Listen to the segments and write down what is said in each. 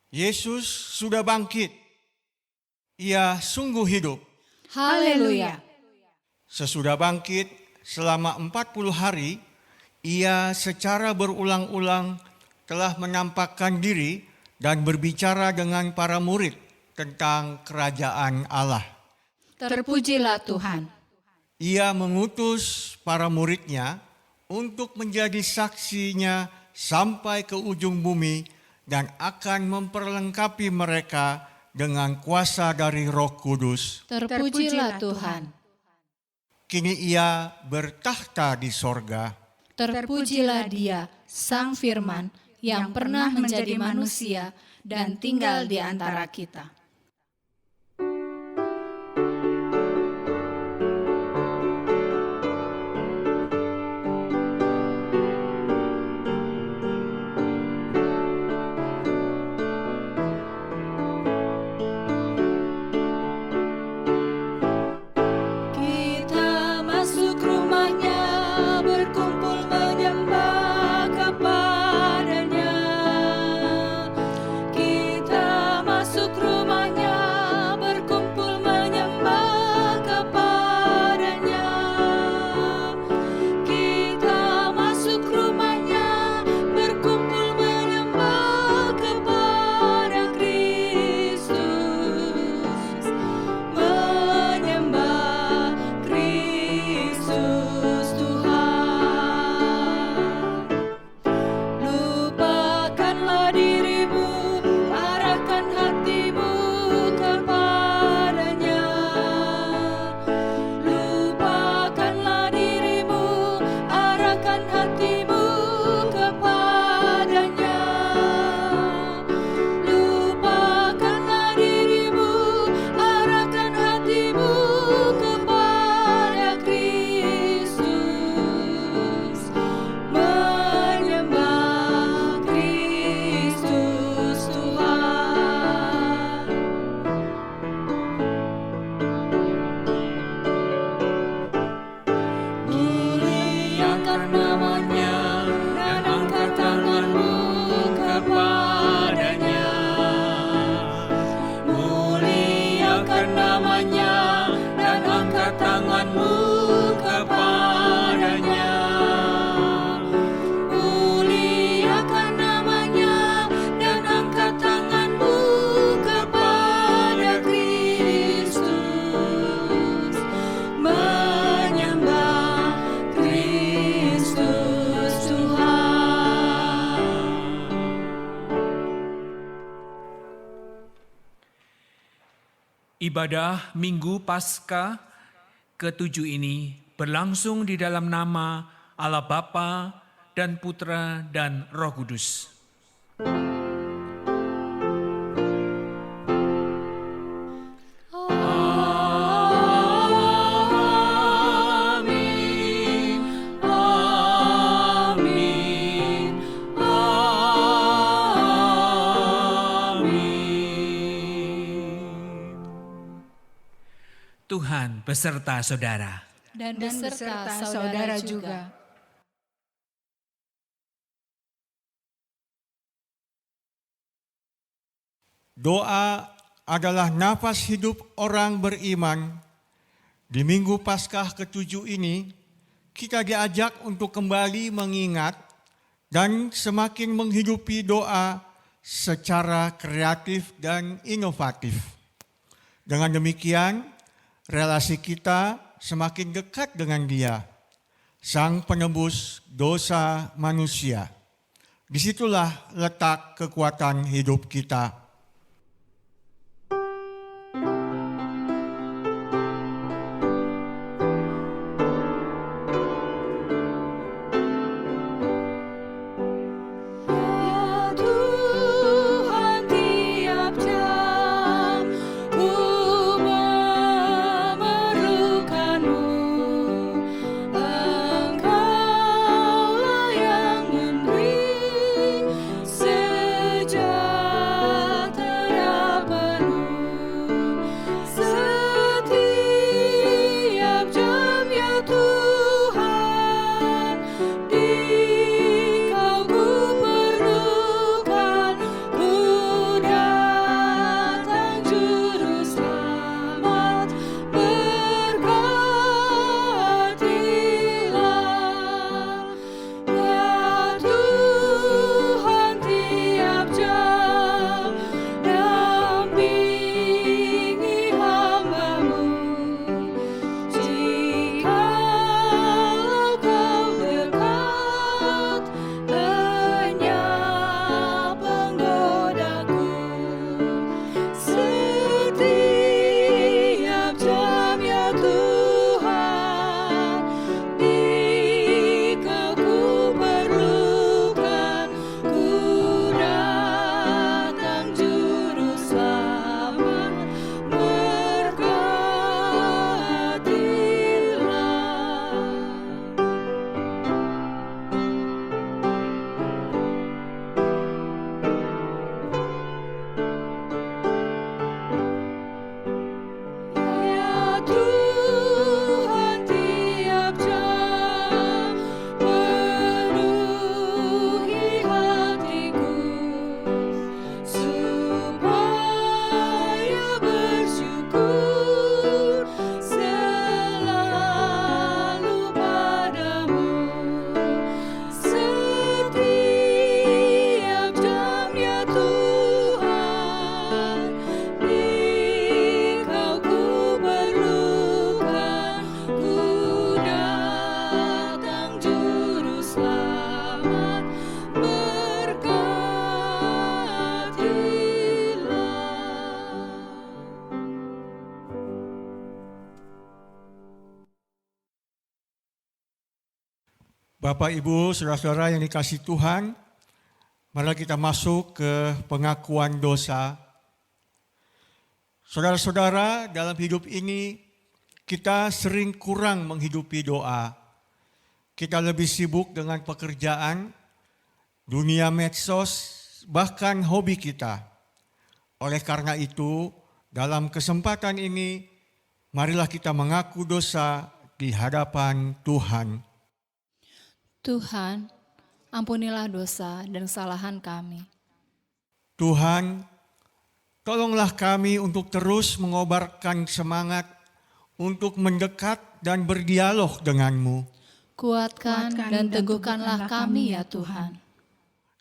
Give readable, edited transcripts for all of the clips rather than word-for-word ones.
Yesus sudah bangkit. Ia sungguh hidup. Haleluya. Sesudah bangkit selama 40 hari, ia secara berulang-ulang telah menampakkan diri dan berbicara dengan para murid tentang kerajaan Allah. Terpujilah Tuhan. Ia mengutus para muridnya untuk menjadi saksinya sampai ke ujung bumi dan akan memperlengkapi mereka dengan kuasa dari Roh Kudus. Terpujilah Tuhan. Kini ia bertahta di sorga. Terpujilah Dia, Sang Firman, yang pernah menjadi manusia dan tinggal di antara kita. Kita masuk rumahnya, berkumpul menyembah kepadanya. Kita masuk rumahnya, berkumpul menyembah kepadanya. Kita masuk rumahnya, berkumpul menyembah kepada Kristus. Menyembah Kristus Tuhan. Lupakanlah dirimu, arahkan hatimu kepadanya. Lupakanlah dirimu, arahkan hatimu kepadanya. Lupakanlah dirimu, arahkan hatimu kepada Kristus. Menyembah Kristus Tuhan. Muliakan namanya dan angkat tanganmu kepadanya. Muliakan namanya dan angkat tanganmu kepadanya. Muliakan namanya dan angkat tanganmu kepada Kristus. Menyembah Kristus Tuhan. Ibadah Minggu Paskah ke-7 ini berlangsung di dalam nama Allah Bapa dan Putra dan Roh Kudus. Amin, amin, amin. Tuhan beserta saudara. Dan beserta saudara juga. Doa adalah nafas hidup orang beriman. Di Minggu Paskah ke-7 ini, kita diajak untuk kembali mengingat dan semakin menghidupi doa secara kreatif dan inovatif. Dengan demikian, relasi kita semakin dekat dengan Dia, Sang Penebus dosa manusia. Disitulah letak kekuatan hidup kita. Ya Tuhan, tiap jam ku memerlukan-Mu. Engkaulah yang memberi sejarah. Bapak, Ibu, saudara-saudara yang dikasihi Tuhan, mari kita masuk ke pengakuan dosa. Saudara-saudara, dalam hidup ini kita sering kurang menghidupi doa. Kita lebih sibuk dengan pekerjaan, dunia medsos, bahkan hobi kita. Oleh karena itu, dalam kesempatan ini, marilah kita mengaku dosa di hadapan Tuhan. Tuhan, ampunilah dosa dan kesalahan kami. Tuhan, tolonglah kami untuk terus mengobarkan semangat untuk mendekat dan berdialog denganmu. Kuatkan dan teguhkanlah kami ya Tuhan.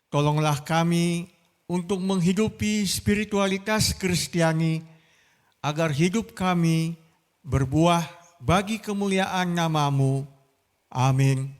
Tolonglah kami untuk menghidupi spiritualitas Kristiani, agar hidup kami berbuah bagi kemuliaan nama-Mu. Amin.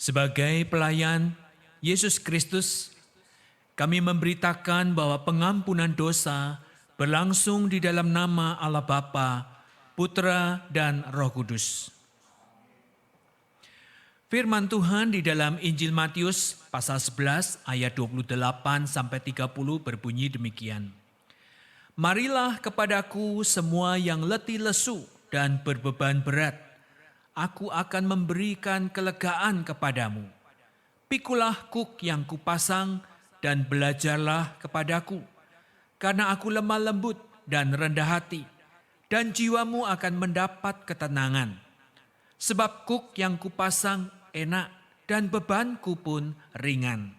Sebagai pelayan Yesus Kristus, kami memberitakan bahwa pengampunan dosa berlangsung di dalam nama Allah Bapa, Putra, dan Roh Kudus. Firman Tuhan di dalam Injil Matius pasal 11 ayat 28-30 berbunyi demikian. Marilah kepadaku semua yang letih lesu dan berbeban berat, aku akan memberikan kelegaan kepadamu. Pikulah kuk yang kupasang dan belajarlah kepadaku, karena aku lemah lembut dan rendah hati, dan jiwamu akan mendapat ketenangan. Sebab kuk yang kupasang enak dan bebanku pun ringan.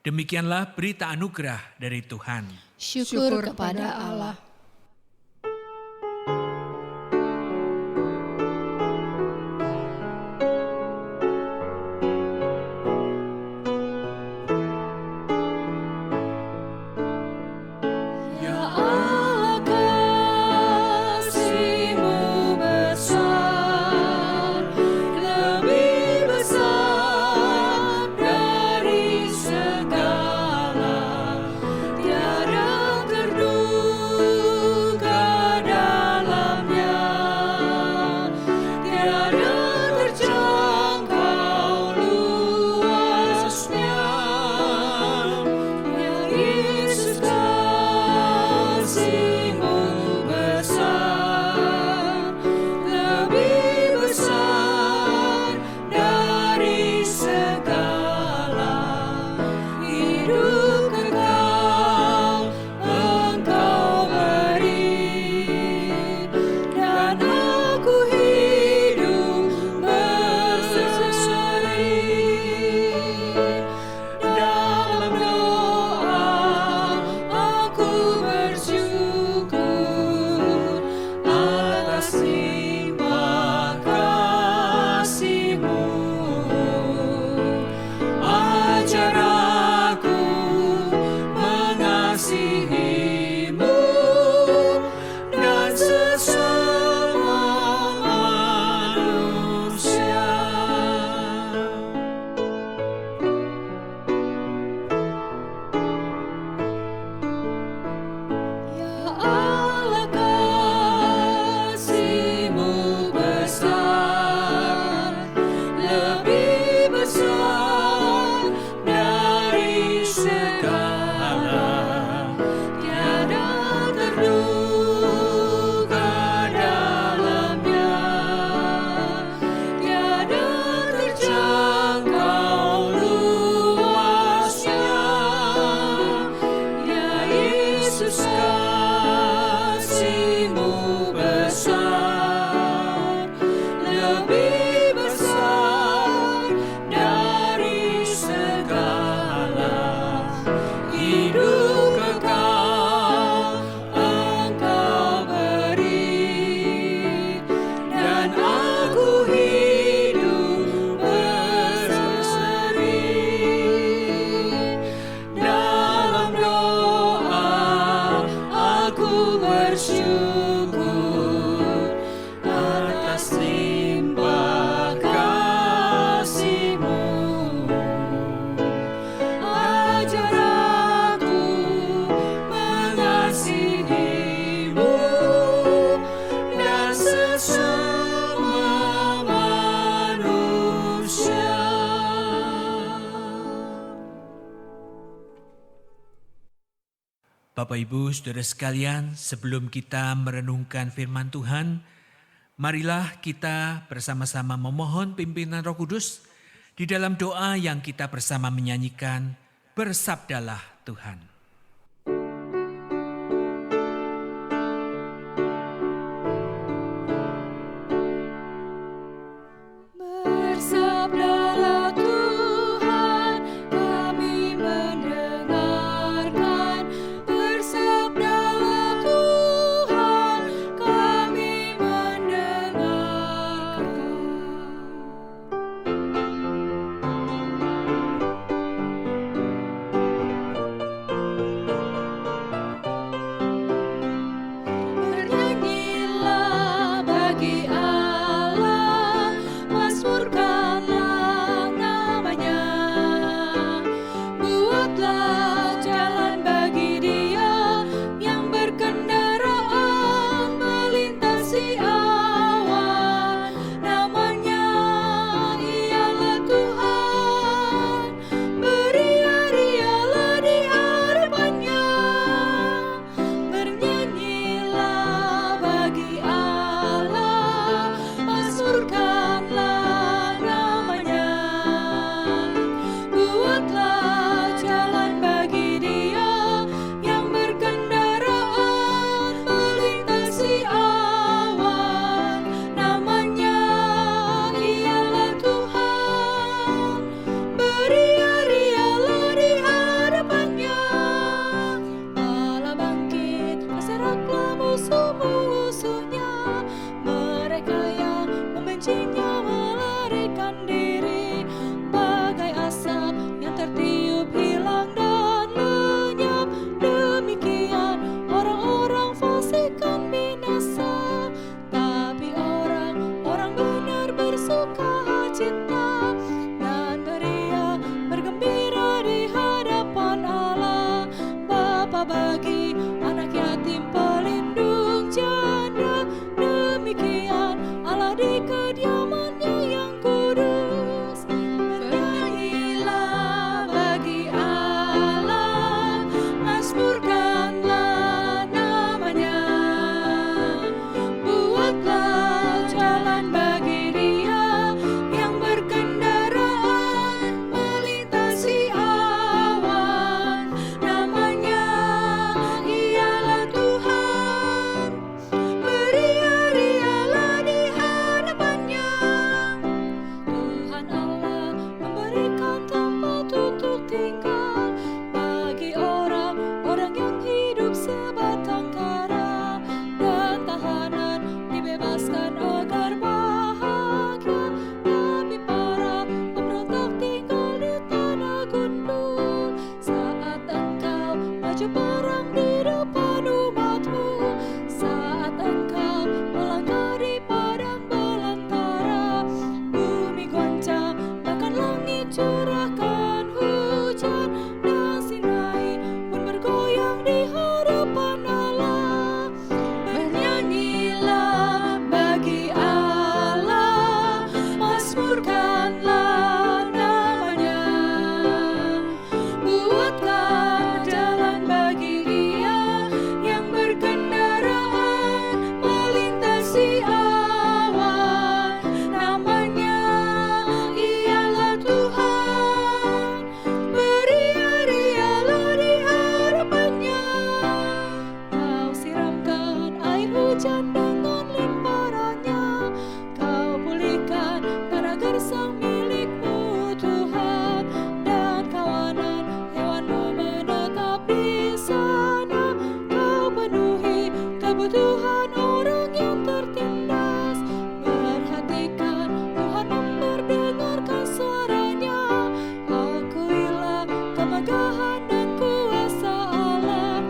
Demikianlah berita anugerah dari Tuhan. Syukur kepada Allah. Tiada terduga Ajar aku mengasihi-Mu dan sesama manusia. Ya Allah, kasih-Mu besar, lebih besar dari segala, tiada terduga dalamnya, tiada terjangkau luasnya. Ya Yesus, kasih-Mu besar, lebih besar dari segala, hidup kekal Engkau beri, dan aku hidup berseri. Dalam doa aku bersyukur atas limpah kasih-Mu. Ajar aku mengasihi-Mu dan sesama manusia. Bapak, Ibu, Saudara sekalian, sebelum kita merenungkan firman Tuhan, marilah kita bersama-sama memohon pimpinan Roh Kudus di dalam doa yang kita bersama menyanyikan, Bersabdalah Tuhan. Bersabdalah Tuhan, kami mendengarkan. Bersabdalah Tuhan, kami mendengarkan. baju perang di depan umatmu. Saat engkau melangkah di padang belantara, bumi goncang, bahkan langit curahkan hujan, dan Sinai pun bergoyang di hadapan Allah. Bernyanyilah bagi Allah, mazmurkanlah namanya. Buatlah jalan bagi Dia yang berkendaraan melintasi awan. Namanya ialah Tuhan, beria-rialah di hadapannya. Kau siramkan air hujan dengan limpahannya, kau pulihkan tanah gersang milikmu Tuhan, dan kawanan hewanmu menetap di sana. Kau penuhi kebutuhan orang yang tertindas. Perhatikan Tuhan memperdengarkan suaranya. Akuilah kemegahan dan kuasa Allah.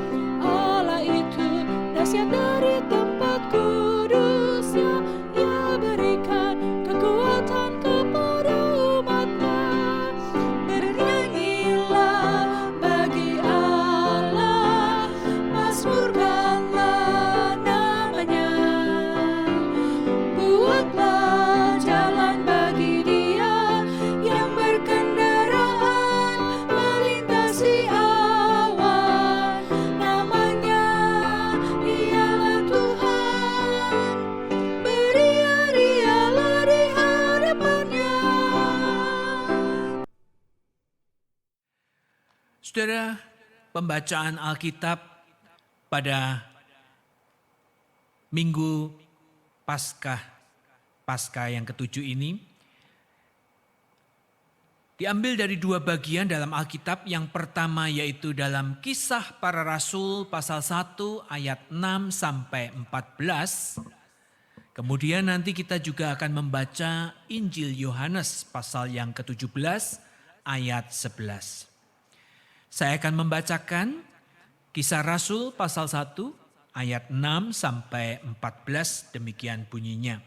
Allah itu dahsyat dari tempat kudusnya. Ia berikan kekuatan kepada umatnya. Bernyanyilah bagi Allah, mazmurkanlah namanya. Buatlah jalan bagi Dia yang berkendaraan melintasi awan. Namanya ialah Tuhan, beria-rialah di hadapannya. Saudara, pembacaan Alkitab pada Minggu Paskah yang ketujuh ini diambil dari dua bagian dalam Alkitab. Yang pertama yaitu dalam Kisah Para Rasul pasal 1 ayat 6 sampai 14. Kemudian nanti kita juga akan membaca Injil Yohanes pasal yang ke-17 ayat 11. Saya akan membacakan Kisah Rasul pasal 1 ayat 6 sampai 14, demikian bunyinya.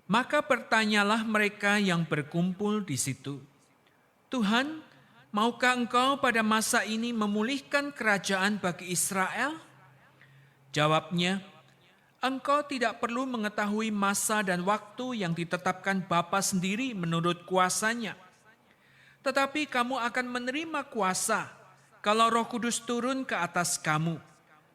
Maka bertanyalah mereka yang berkumpul di situ, Tuhan, maukah Engkau pada masa ini memulihkan kerajaan bagi Israel? Jawabnya, Engkau tidak perlu mengetahui masa dan waktu yang ditetapkan Bapa sendiri menurut kuasanya. Tetapi kamu akan menerima kuasa kalau Roh Kudus turun ke atas kamu,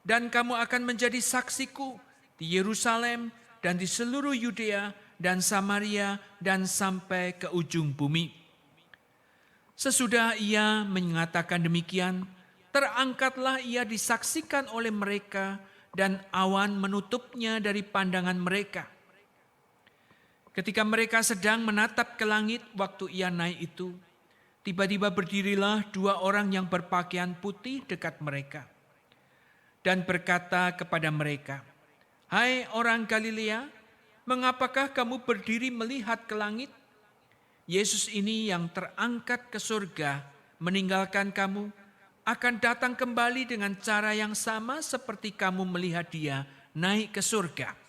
dan kamu akan menjadi saksiku di Yerusalem dan di seluruh Yudea dan Samaria dan sampai ke ujung bumi. Sesudah ia mengatakan demikian, terangkatlah ia disaksikan oleh mereka, dan awan menutupnya dari pandangan mereka. Ketika mereka sedang menatap ke langit waktu ia naik itu, tiba-tiba berdirilah dua orang yang berpakaian putih dekat mereka dan berkata kepada mereka, Hai orang Galilea, mengapakah kamu berdiri melihat ke langit? Yesus ini yang terangkat ke surga meninggalkan kamu akan datang kembali dengan cara yang sama seperti kamu melihat Dia naik ke surga.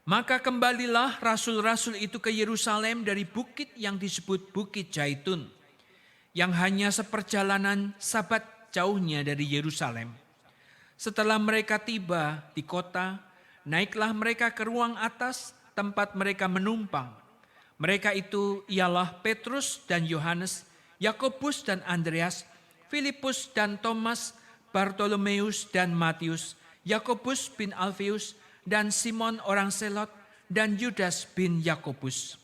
Maka kembalilah rasul-rasul itu ke Yerusalem dari bukit yang disebut Bukit Zaitun, yang hanya seperjalanan Sabat jauhnya dari Yerusalem. Setelah mereka tiba di kota, naiklah mereka ke ruang atas tempat mereka menumpang. Mereka itu ialah Petrus dan Yohanes, Yakobus dan Andreas, Filipus dan Thomas, Bartolomeus dan Matius, Yakobus bin Alfeus, dan Simon orang Selot, dan Yudas bin Yakobus.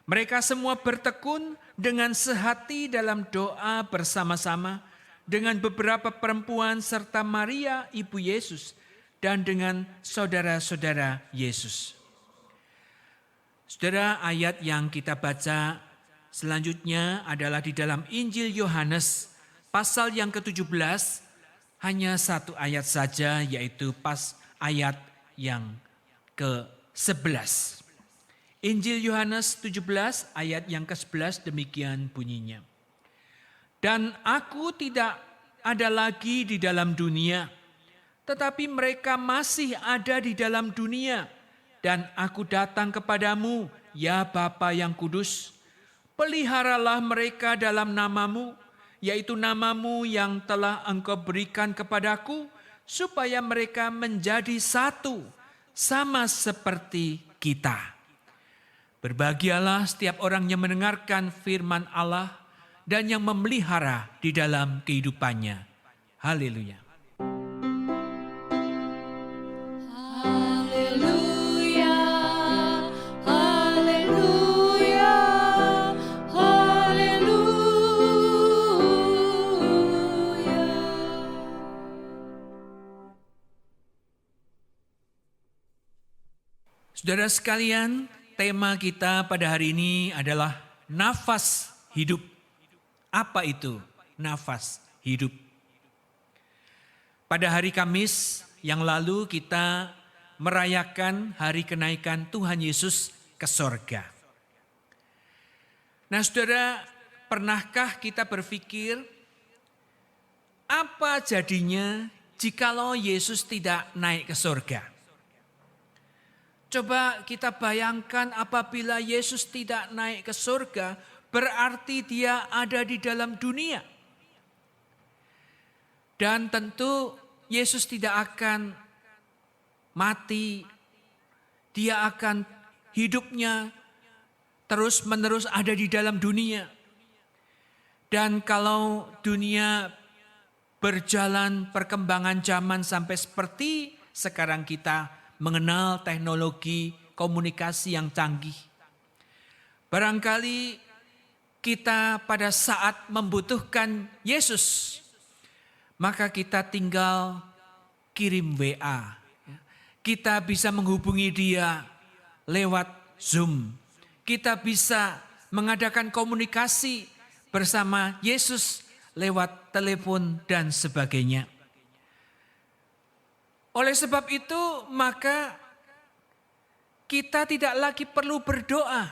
Mereka semua bertekun dengan sehati dalam doa bersama-sama dengan beberapa perempuan serta Maria ibu Yesus dan dengan saudara-saudara Yesus. Saudara, ayat yang kita baca selanjutnya adalah di dalam Injil Yohanes pasal yang ke-17, hanya satu ayat saja, yaitu ayat yang ke-11. Injil Yohanes 17 ayat yang ke-11 demikian bunyinya. Dan aku tidak ada lagi di dalam dunia, tetapi mereka masih ada di dalam dunia. Dan aku datang kepadamu, ya Bapa yang kudus. Peliharalah mereka dalam namamu, yaitu namamu yang telah Engkau berikan kepadaku, supaya mereka menjadi satu, sama seperti kita. Berbahagialah setiap orang yang mendengarkan firman Allah dan yang memelihara di dalam kehidupannya. Haleluya. Haleluya, haleluya, haleluya. Saudara sekalian, tema kita pada hari ini adalah nafas hidup. Apa itu nafas hidup? Pada hari Kamis yang lalu kita merayakan hari kenaikan Tuhan Yesus ke sorga. Nah saudara, pernahkah kita berpikir apa jadinya jikalau Yesus tidak naik ke sorga? Coba kita bayangkan apabila Yesus tidak naik ke surga, berarti dia ada di dalam dunia. Dan tentu Yesus tidak akan mati, dia akan hidupnya terus-menerus ada di dalam dunia. Dan kalau dunia berjalan perkembangan zaman sampai seperti sekarang kita mengenal teknologi komunikasi yang canggih. Barangkali kita pada saat membutuhkan Yesus, maka kita tinggal kirim WA. Kita bisa menghubungi dia lewat Zoom. Kita bisa mengadakan komunikasi bersama Yesus lewat telepon dan sebagainya. Oleh sebab itu, maka kita tidak lagi perlu berdoa.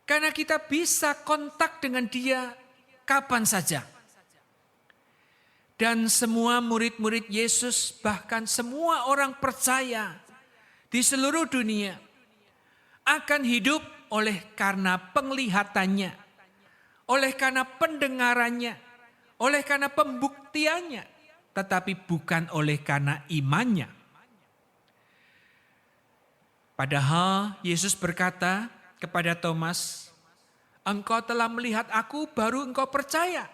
Karena kita bisa kontak dengan dia kapan saja. Dan semua murid-murid Yesus, bahkan semua orang percaya di seluruh dunia akan hidup oleh karena penglihatannya, oleh karena pendengarannya, oleh karena pembuktiannya. Tetapi bukan oleh karena imannya. Padahal Yesus berkata kepada Thomas, engkau telah melihat aku, baru engkau percaya.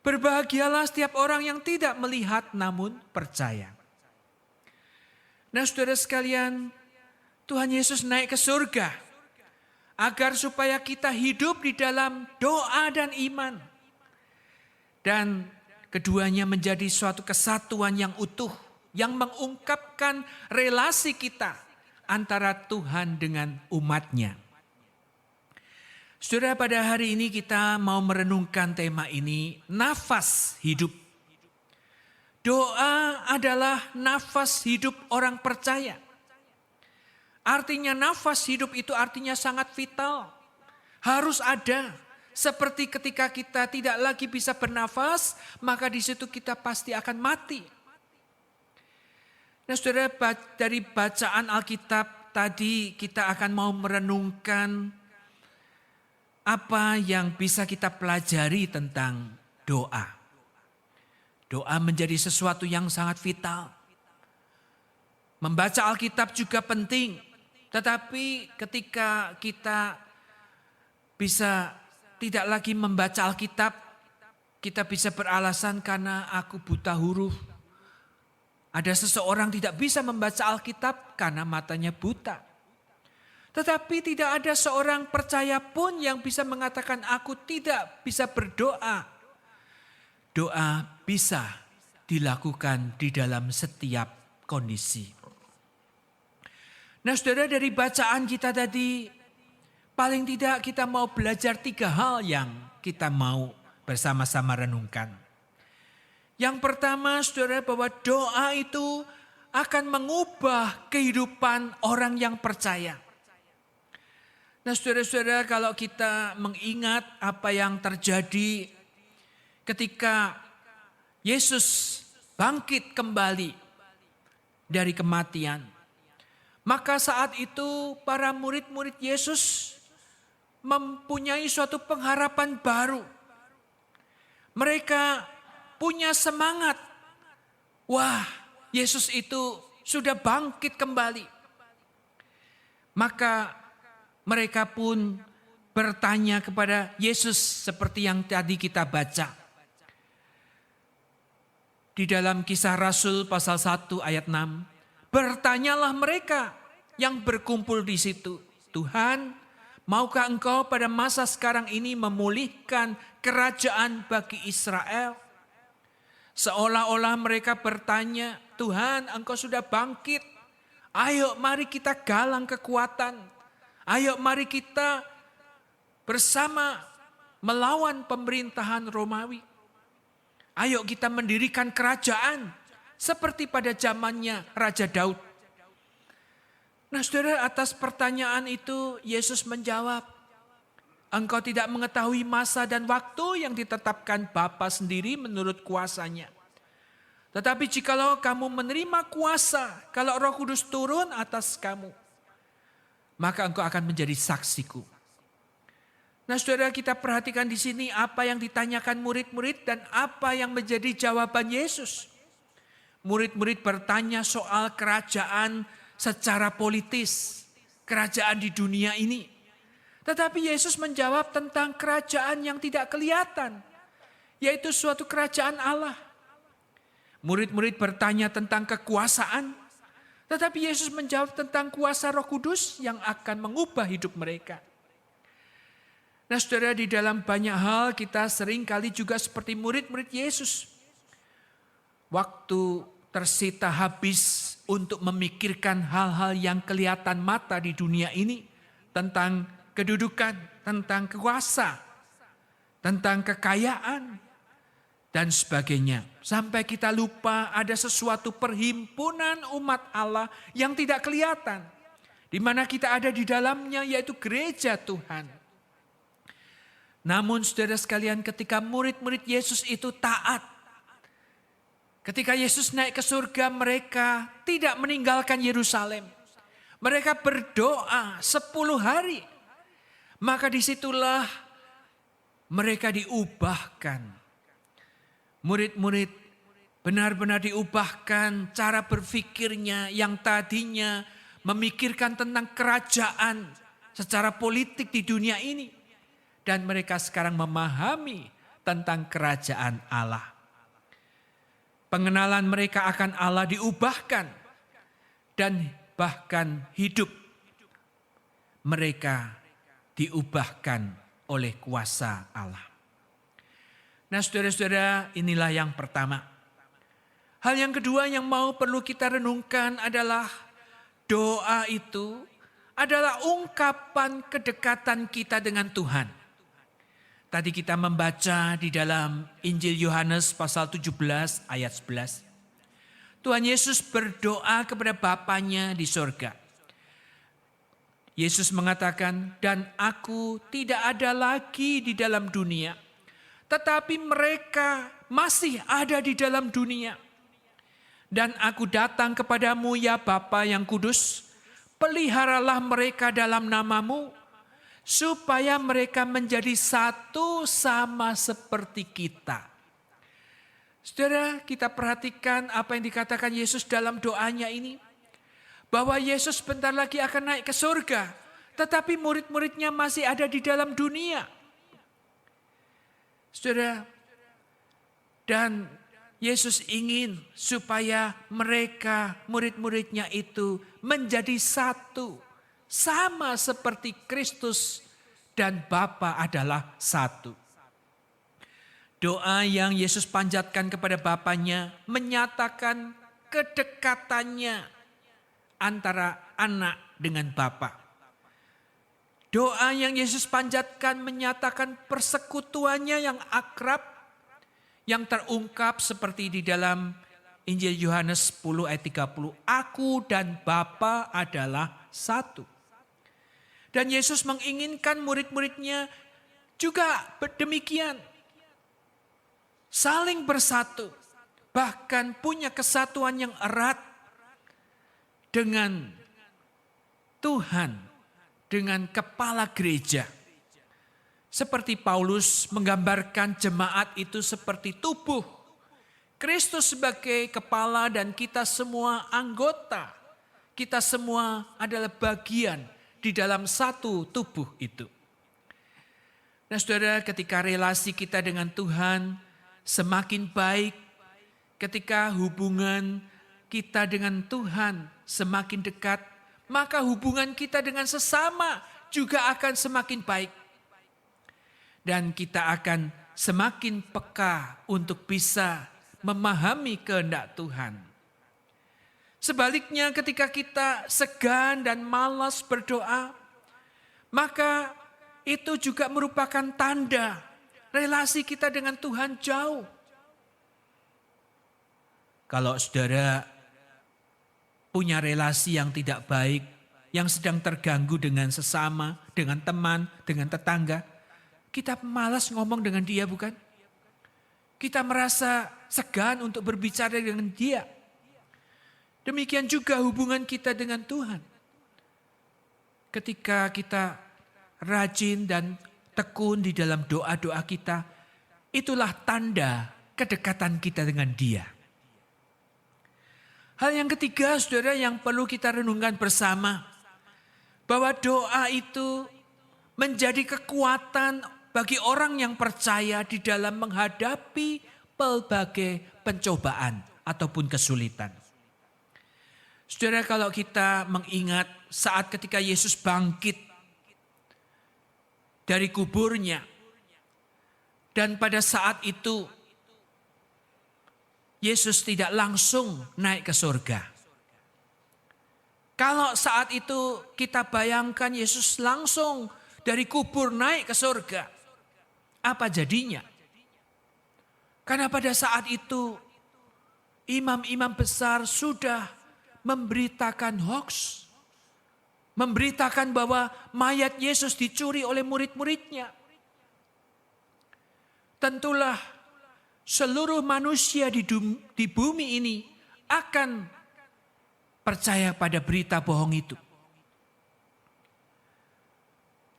Berbahagialah setiap orang yang tidak melihat namun percaya. Nah saudara sekalian, Tuhan Yesus naik ke surga agar supaya kita hidup di dalam doa dan iman. Dan keduanya menjadi suatu kesatuan yang utuh, yang mengungkapkan relasi kita antara Tuhan dengan umatnya. Saudara, pada hari ini kita mau merenungkan tema ini, nafas hidup. Doa adalah nafas hidup orang percaya. Artinya nafas hidup itu artinya sangat vital, harus ada. Seperti ketika kita tidak lagi bisa bernafas, maka di situ kita pasti akan mati. Nah saudara, dari bacaan Alkitab tadi kita akan mau merenungkan apa yang bisa kita pelajari tentang doa. Doa menjadi sesuatu yang sangat vital. Membaca Alkitab juga penting, tetapi ketika kita bisa tidak lagi membaca Alkitab, kita bisa beralasan karena aku buta huruf. Ada seseorang tidak bisa membaca Alkitab karena matanya buta. Tetapi tidak ada seorang percaya pun yang bisa mengatakan aku tidak bisa berdoa. Doa bisa dilakukan di dalam setiap kondisi. Nah saudara, dari bacaan kita tadi, paling tidak kita mau belajar 3 hal yang kita mau bersama-sama renungkan. Yang pertama saudara, bahwa doa itu akan mengubah kehidupan orang yang percaya. Nah saudara-saudara, kalau kita mengingat apa yang terjadi ketika Yesus bangkit kembali dari kematian, maka saat itu para murid-murid Yesus mempunyai suatu pengharapan baru. Mereka punya semangat. Wah, Yesus itu sudah bangkit kembali. Maka mereka pun bertanya kepada Yesus seperti yang tadi kita baca. Di dalam Kisah Rasul pasal 1 ayat 6. Bertanyalah mereka yang berkumpul di situ. Tuhan, maukah engkau pada masa sekarang ini memulihkan kerajaan bagi Israel? Seolah-olah mereka bertanya, Tuhan engkau sudah bangkit. Ayo mari kita galang kekuatan. Ayo mari kita bersama melawan pemerintahan Romawi. Ayo kita mendirikan kerajaan seperti pada zamannya Raja Daud. Nah saudara, atas pertanyaan itu Yesus menjawab, engkau tidak mengetahui masa dan waktu yang ditetapkan Bapa sendiri menurut kuasanya. Tetapi jikalau kamu menerima kuasa, kalau Roh Kudus turun atas kamu, maka engkau akan menjadi saksiku. Nah saudara, kita perhatikan di sini apa yang ditanyakan murid-murid dan apa yang menjadi jawaban Yesus. Murid-murid bertanya soal kerajaan secara politis, kerajaan di dunia ini. Tetapi Yesus menjawab tentang kerajaan yang tidak kelihatan, yaitu suatu kerajaan Allah. Murid-murid bertanya tentang kekuasaan, tetapi Yesus menjawab tentang kuasa Roh Kudus yang akan mengubah hidup mereka. Nah saudara, di dalam banyak hal kita sering kali juga seperti murid-murid Yesus. Waktu tersita habis untuk memikirkan hal-hal yang kelihatan mata di dunia ini. Tentang kedudukan, tentang kuasa, tentang kekayaan, dan sebagainya. Sampai kita lupa ada sesuatu perhimpunan umat Allah yang tidak kelihatan. Di mana kita ada di dalamnya, yaitu gereja Tuhan. Namun saudara sekalian, ketika murid-murid Yesus itu taat, ketika Yesus naik ke surga, mereka tidak meninggalkan Yerusalem. Mereka berdoa 10 hari. Maka disitulah mereka diubahkan. Murid-murid benar-benar diubahkan cara berpikirnya yang tadinya memikirkan tentang kerajaan secara politik di dunia ini. Dan mereka sekarang memahami tentang kerajaan Allah. Pengenalan mereka akan Allah diubahkan. Dan bahkan hidup mereka diubahkan oleh kuasa Allah. Nah saudara-saudara, inilah yang pertama. Hal yang kedua yang perlu kita renungkan adalah doa itu adalah ungkapan kedekatan kita dengan Tuhan. Tadi kita membaca di dalam Injil Yohanes pasal 17 ayat 11. Tuhan Yesus berdoa kepada Bapanya di sorga. Yesus mengatakan, dan aku tidak ada lagi di dalam dunia, tetapi mereka masih ada di dalam dunia. Dan aku datang kepadamu ya Bapa yang kudus, peliharalah mereka dalam namamu, supaya mereka menjadi satu sama seperti kita. Saudara, kita perhatikan apa yang dikatakan Yesus dalam doanya ini. Bahwa Yesus bentar lagi akan naik ke surga. Tetapi murid-muridnya masih ada di dalam dunia. Saudara, dan Yesus ingin supaya mereka, murid-muridnya itu menjadi satu. Sama seperti Kristus dan Bapa adalah satu. Doa yang Yesus panjatkan kepada Bapanya menyatakan kedekatannya antara anak dengan Bapa. Doa yang Yesus panjatkan menyatakan persekutuannya yang akrab, yang terungkap seperti di dalam Injil Yohanes 10 ayat 30. Aku dan Bapa adalah satu. Dan Yesus menginginkan murid-muridnya juga demikian. Saling bersatu, bahkan punya kesatuan yang erat dengan Tuhan, dengan kepala gereja. Seperti Paulus menggambarkan jemaat itu seperti tubuh. Kristus sebagai kepala dan kita semua anggota. Kita semua adalah bagian di dalam satu tubuh itu. Nah saudara, ketika relasi kita dengan Tuhan semakin baik, ketika hubungan kita dengan Tuhan semakin dekat, maka hubungan kita dengan sesama juga akan semakin baik. Dan kita akan semakin peka untuk bisa memahami kehendak Tuhan. Sebaliknya ketika kita segan dan malas berdoa, maka itu juga merupakan tanda relasi kita dengan Tuhan jauh. Kalau saudara punya relasi yang tidak baik, yang sedang terganggu dengan sesama, dengan teman, dengan tetangga, kita malas ngomong dengan dia, bukan? Kita merasa segan untuk berbicara dengan dia. Demikian juga hubungan kita dengan Tuhan. Ketika kita rajin dan tekun di dalam doa-doa kita, itulah tanda kedekatan kita dengan Dia. Hal yang ketiga, saudara, yang perlu kita renungkan bersama, bahwa doa itu menjadi kekuatan bagi orang yang percaya di dalam menghadapi pelbagai pencobaan ataupun kesulitan. Saudara, kalau kita mengingat saat ketika Yesus bangkit dari kuburnya, dan pada saat itu Yesus tidak langsung naik ke surga. Kalau saat itu kita bayangkan Yesus langsung dari kubur naik ke surga, apa jadinya? Karena pada saat itu imam-imam besar sudah memberitakan hoax. Memberitakan bahwa mayat Yesus dicuri oleh murid-muridnya. Tentulah seluruh manusia di bumi ini akan percaya pada berita bohong itu.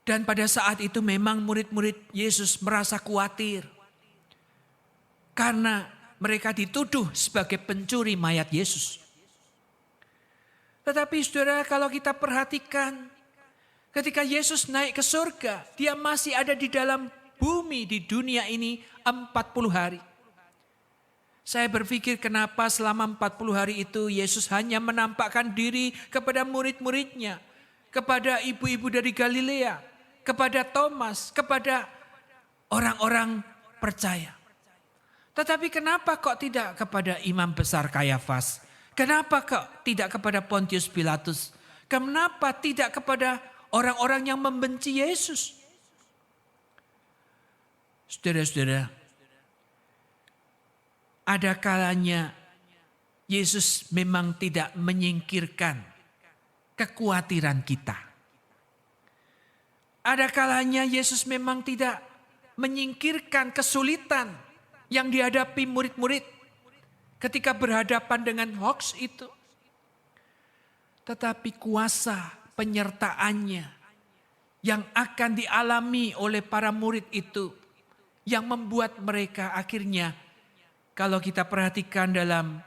Dan pada saat itu memang murid-murid Yesus merasa khawatir. Karena mereka dituduh sebagai pencuri mayat Yesus. Tetapi saudara, kalau kita perhatikan, ketika Yesus naik ke surga, dia masih ada di dalam bumi di dunia ini 40 hari. Saya berpikir kenapa selama 40 hari itu Yesus hanya menampakkan diri kepada murid-muridnya, kepada ibu-ibu dari Galilea, kepada Thomas, kepada orang-orang percaya. Tetapi kenapa kok tidak kepada imam besar Kayafas? Kenapa kok tidak kepada Pontius Pilatus? Kenapa tidak kepada orang-orang yang membenci Yesus? Saudara-saudara, ada kalanya Yesus memang tidak menyingkirkan kekhawatiran kita. Ada kalanya Yesus memang tidak menyingkirkan kesulitan yang dihadapi murid-murid ketika berhadapan dengan hoax itu. Tetapi kuasa penyertaannya yang akan dialami oleh para murid itu, yang membuat mereka akhirnya, kalau kita perhatikan dalam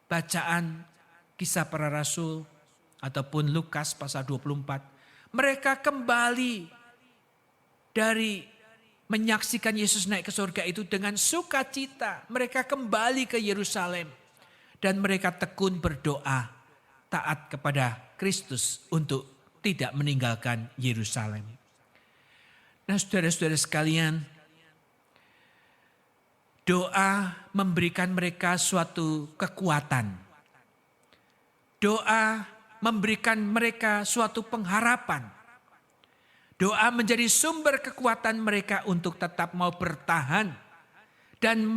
bacaan Kisah Para Rasul ataupun Lukas pasal 24, mereka kembali dari menyaksikan Yesus naik ke surga itu dengan sukacita. Mereka kembali ke Yerusalem dan mereka tekun berdoa, taat kepada Kristus untuk tidak meninggalkan Yerusalem. Nah, saudara-saudara sekalian, doa memberikan mereka suatu kekuatan. Doa memberikan mereka suatu pengharapan. Doa menjadi sumber kekuatan mereka untuk tetap mau bertahan. Dan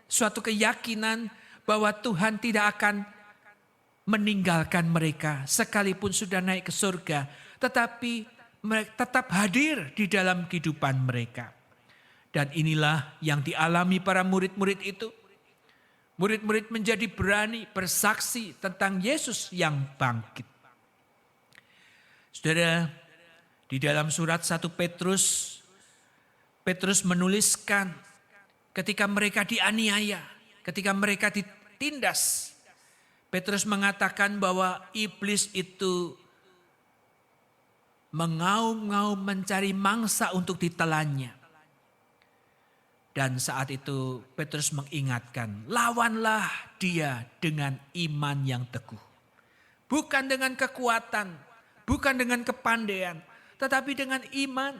suatu keyakinan bahwa Tuhan tidak akan meninggalkan mereka sekalipun sudah naik ke surga. Tetapi mereka tetap hadir di dalam kehidupan mereka. Dan inilah yang dialami para murid-murid itu. Murid-murid menjadi berani bersaksi tentang Yesus yang bangkit. Saudara, di dalam surat 1 Petrus, Petrus menuliskan ketika mereka dianiaya, ketika mereka ditindas, Petrus mengatakan bahwa iblis itu mengaum-ngaum mencari mangsa untuk ditelannya. Dan saat itu Petrus mengingatkan, lawanlah dia dengan iman yang teguh. Bukan dengan kekuatan, bukan dengan kepandaian, tetapi dengan iman.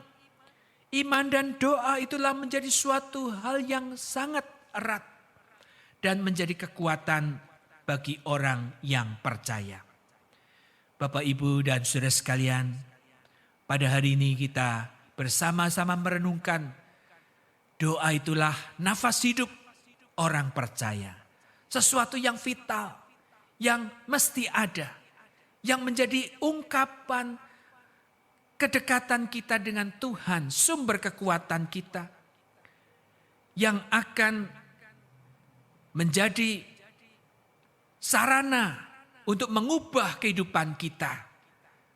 Iman dan doa itulah menjadi suatu hal yang sangat erat dan menjadi kekuatan bagi orang yang percaya. Bapak, Ibu, dan saudara sekalian, pada hari ini kita bersama-sama merenungkan doa itulah nafas hidup orang percaya. Sesuatu yang vital, yang mesti ada, yang menjadi ungkapan kedekatan kita dengan Tuhan, sumber kekuatan kita, yang akan menjadi sarana untuk mengubah kehidupan kita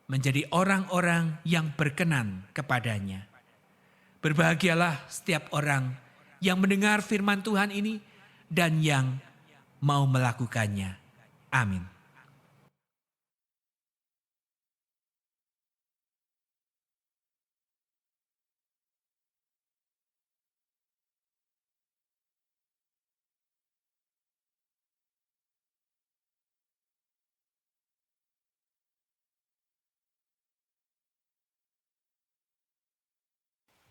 menjadi orang-orang yang berkenan kepadanya. Berbahagialah setiap orang yang mendengar firman Tuhan ini dan yang mau melakukannya. Amin.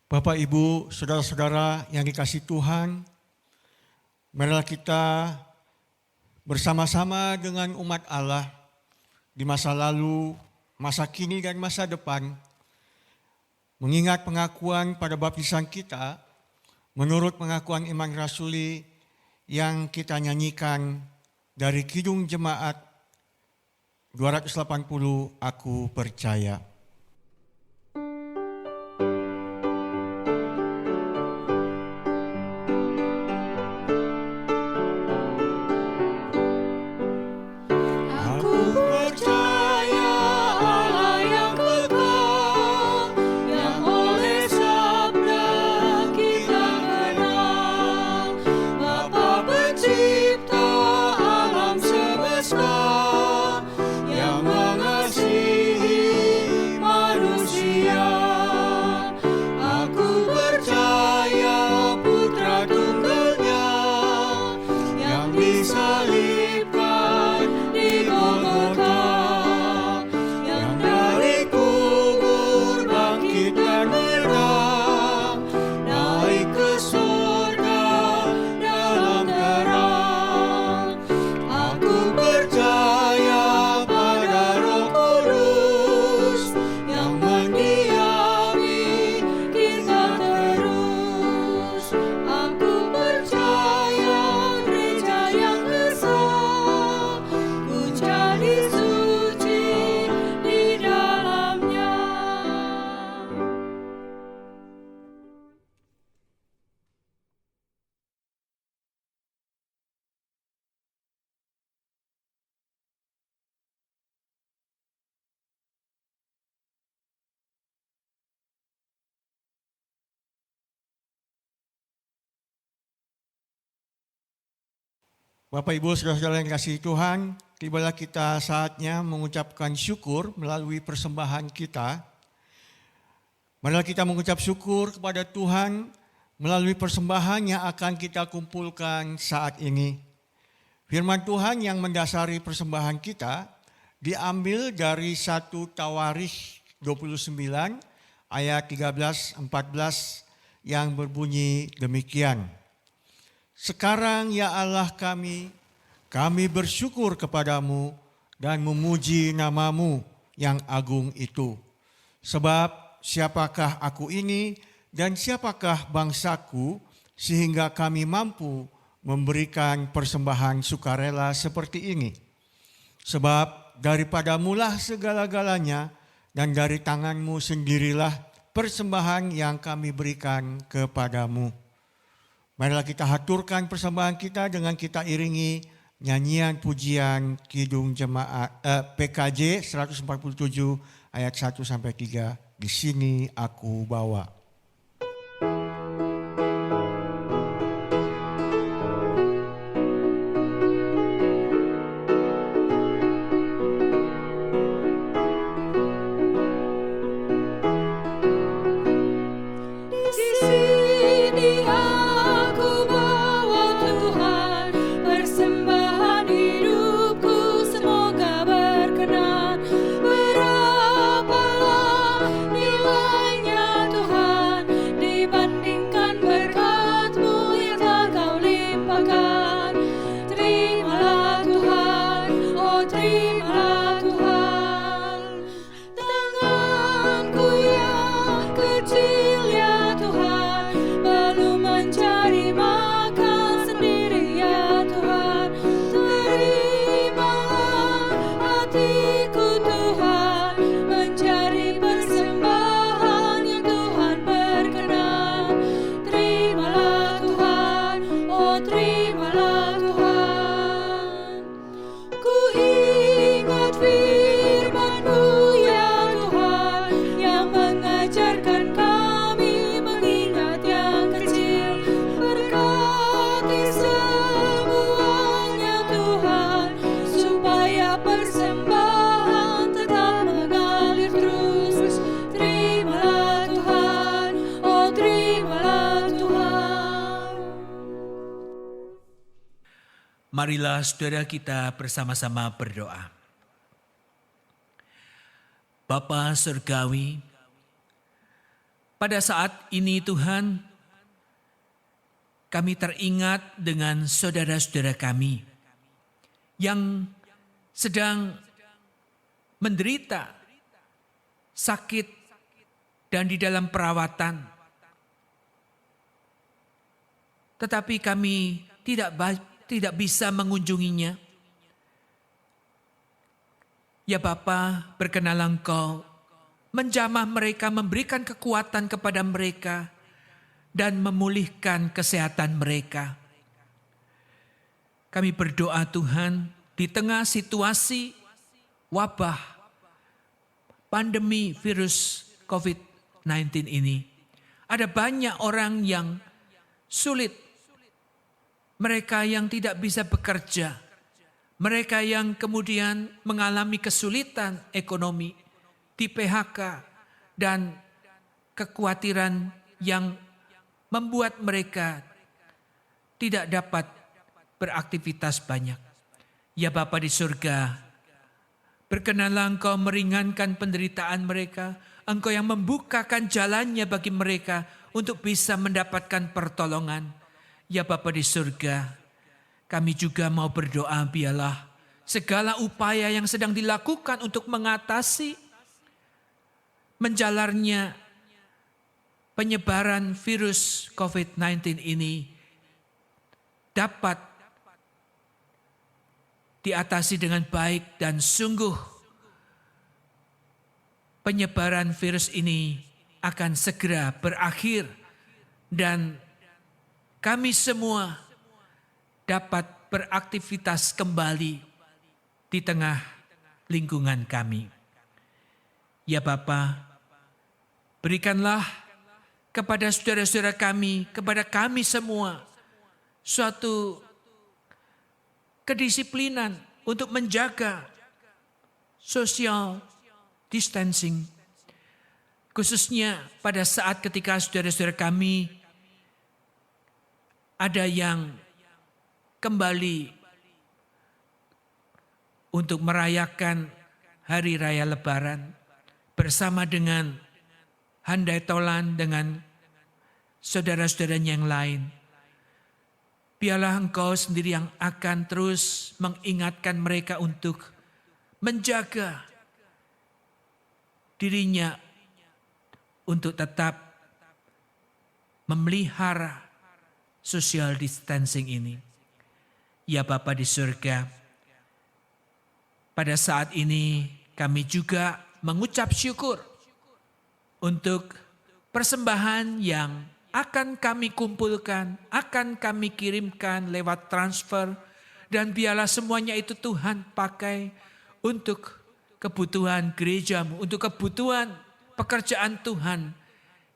Bapak, Ibu, saudara-saudara yang dikasihi Tuhan, marilah kita bersama-sama dengan umat Allah di masa lalu, masa kini, dan masa depan, mengingat pengakuan pada baptisan kita, menurut pengakuan iman rasuli yang kita nyanyikan dari Kidung Jemaat 280, Aku Percaya. Bapak, Ibu, saudara-saudara yang dikasihi Tuhan, tibalah kita saatnya mengucapkan syukur melalui persembahan kita. Marilah kita mengucap syukur kepada Tuhan melalui persembahan yang akan kita kumpulkan saat ini. Firman Tuhan yang mendasari persembahan kita diambil dari 1 Tawarikh 29 ayat 13-14 yang berbunyi demikian. Sekarang ya Allah kami bersyukur kepadamu dan memuji namamu yang agung itu. Sebab siapakah aku ini dan siapakah bangsaku sehingga kami mampu memberikan persembahan sukarela seperti ini. Sebab daripadamulah segala-galanya dan dari tangan-Mu sendirilah persembahan yang kami berikan kepadamu. Marilah kita haturkan persembahan kita dengan kita iringi nyanyian pujian Kidung Jemaat PKJ 147 ayat 1 sampai 3. Di sini aku bawa. Marilah saudara kita bersama-sama berdoa. Bapa Surgawi, pada saat ini Tuhan, kami teringat dengan saudara-saudara kami yang sedang menderita sakit dan di dalam perawatan. Tetapi kami tidak bisa mengunjunginya. Ya Bapa, berkenalah Engkau menjamah mereka, memberikan kekuatan kepada mereka, dan memulihkan kesehatan mereka. Kami berdoa Tuhan, di tengah situasi wabah pandemi virus COVID-19 ini, ada banyak orang yang sulit, mereka yang tidak bisa bekerja, mereka yang kemudian mengalami kesulitan ekonomi, di PHK, dan kekhawatiran yang membuat mereka tidak dapat beraktivitas banyak. Ya Bapa di surga, berkenanlah Engkau meringankan penderitaan mereka, Engkau yang membukakan jalannya bagi mereka untuk bisa mendapatkan pertolongan. Ya Bapa di surga, kami juga mau berdoa biarlah segala upaya yang sedang dilakukan untuk mengatasi menjalarnya penyebaran virus COVID-19 ini dapat diatasi dengan baik, dan sungguh penyebaran virus ini akan segera berakhir dan kami semua dapat beraktivitas kembali di tengah lingkungan kami. Ya Bapa, berikanlah kepada saudara-saudara kami, kepada kami semua, suatu kedisiplinan untuk menjaga social distancing. Khususnya pada saat ketika saudara-saudara kami ada yang kembali untuk merayakan hari raya Lebaran bersama dengan handai tolan dengan saudara-saudaranya yang lain. Biarlah Engkau sendiri yang akan terus mengingatkan mereka untuk menjaga dirinya untuk tetap memelihara social distancing ini. Ya Bapa di surga, pada saat ini kami juga mengucap syukur untuk persembahan yang akan kami kumpulkan, akan kami kirimkan lewat transfer, dan biarlah semuanya itu Tuhan pakai untuk kebutuhan gerejamu, untuk kebutuhan pekerjaan Tuhan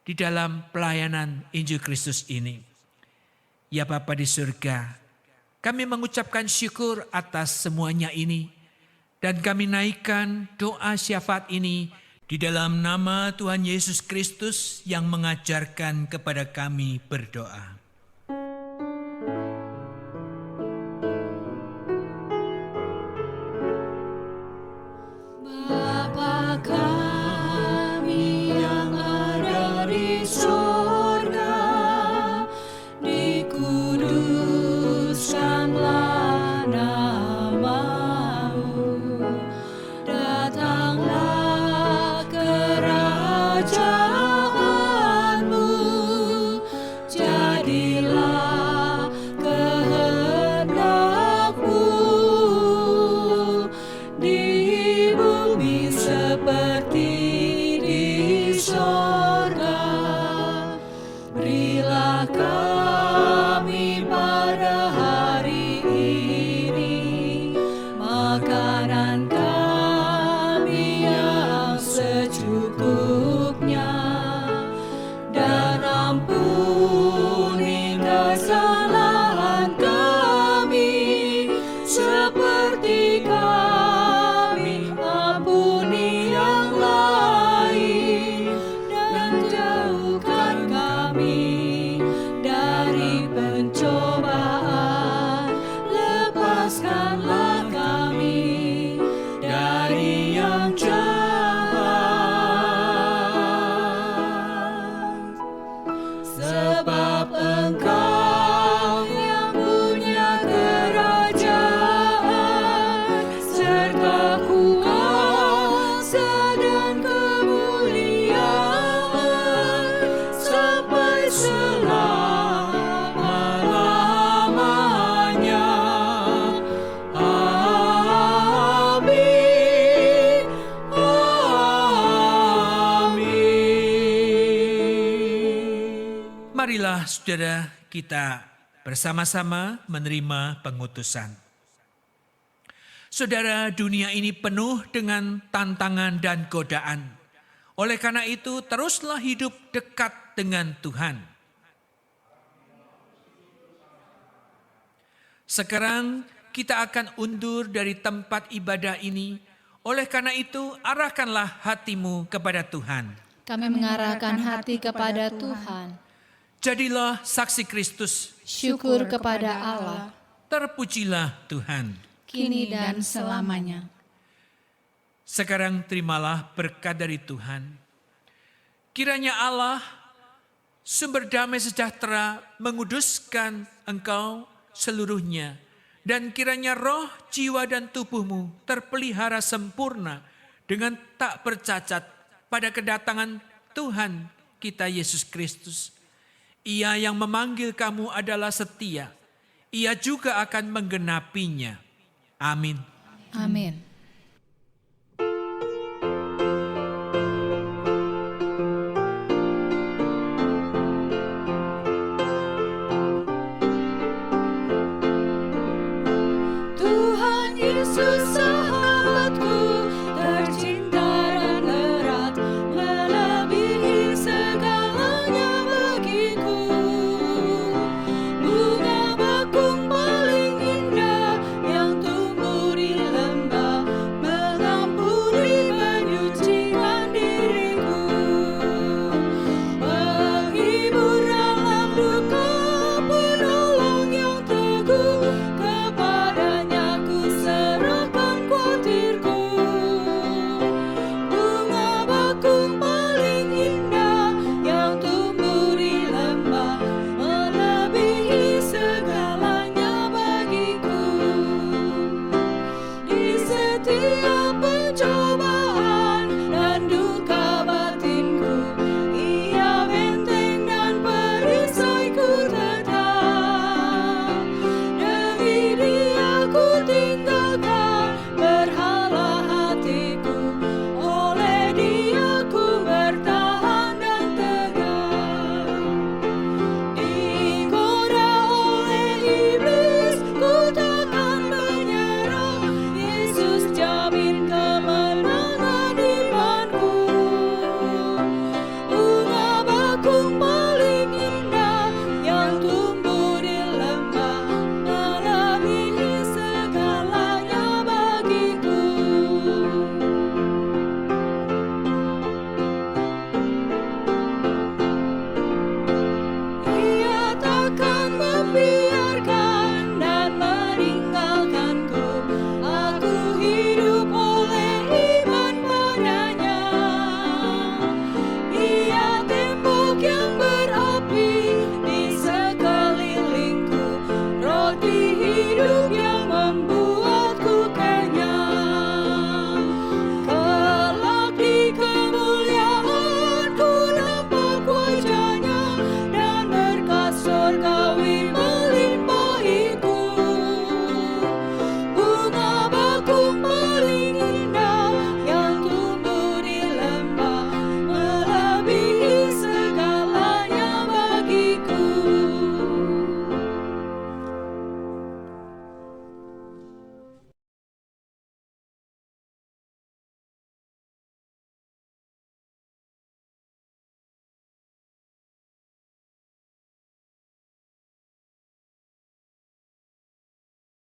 di dalam pelayanan Injil Kristus ini. Ya Bapa di surga, kami mengucapkan syukur atas semuanya ini, dan kami naikkan doa syafaat ini di dalam nama Tuhan Yesus Kristus yang mengajarkan kepada kami berdoa. Bapa kami yang ada di surga, dikuduskanlah nama-Mu, datanglah kerajaan-Mu, jadilah kehendak-Mu di bumi seperti di sorga. Berilah kami pada hari ini makanan kami yang secukupnya, dan ampuni kesalahan kami seperti kami ampuni yang lain, dan jauhkan kami dari pencobaan, lepaskanlah kami dari yang jahat. Sebab Engkau yang punya kerajaan serta kuasa dan kemuliaan sampai selama-lamanya. Amin. Amin. Marilah saudara kita bersama-sama menerima pengutusan. Saudara, dunia ini penuh dengan tantangan dan godaan. Oleh karena itu, teruslah hidup dekat dengan Tuhan. Sekarang kita akan undur dari tempat ibadah ini. Oleh karena itu, arahkanlah hatimu kepada Tuhan. Kami mengarahkan hati kepada Tuhan. Jadilah saksi Kristus. Syukur kepada Allah, Terpujilah Tuhan. kini dan selamanya. Sekarang terimalah berkat dari Tuhan. Kiranya Allah, sumber damai sejahtera, menguduskan engkau seluruhnya. Dan kiranya roh, jiwa, dan tubuhmu terpelihara sempurna dengan tak bercacat pada kedatangan Tuhan kita Yesus Kristus. Ia yang memanggil kamu adalah setia. Ia juga akan menggenapinya. Amin. Amin.